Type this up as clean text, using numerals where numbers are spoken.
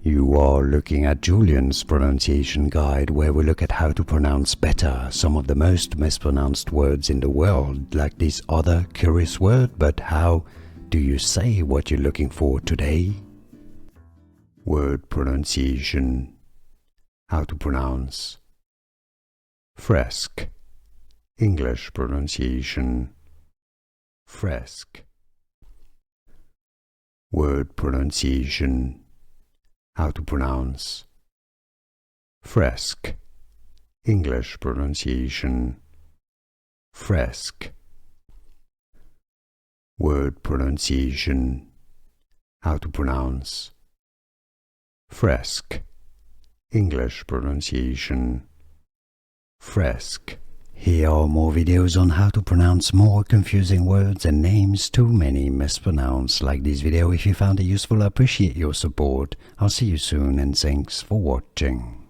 You are looking at Julian's pronunciation guide, where we look at how to pronounce better some of the most mispronounced words in the world, like this other curious word. But how do you say what you're looking for today? Word pronunciation. How to pronounce Frisk. English pronunciation Frisk. Word pronunciation. How to pronounce Frisk. English pronunciation Frisk. Word pronunciation. How to pronounce Frisk. English pronunciation Frisk. Here are more videos on how to pronounce more confusing words and names too many mispronounced. Like this video if you found it useful. I appreciate your support. I'll see you soon and thanks for watching.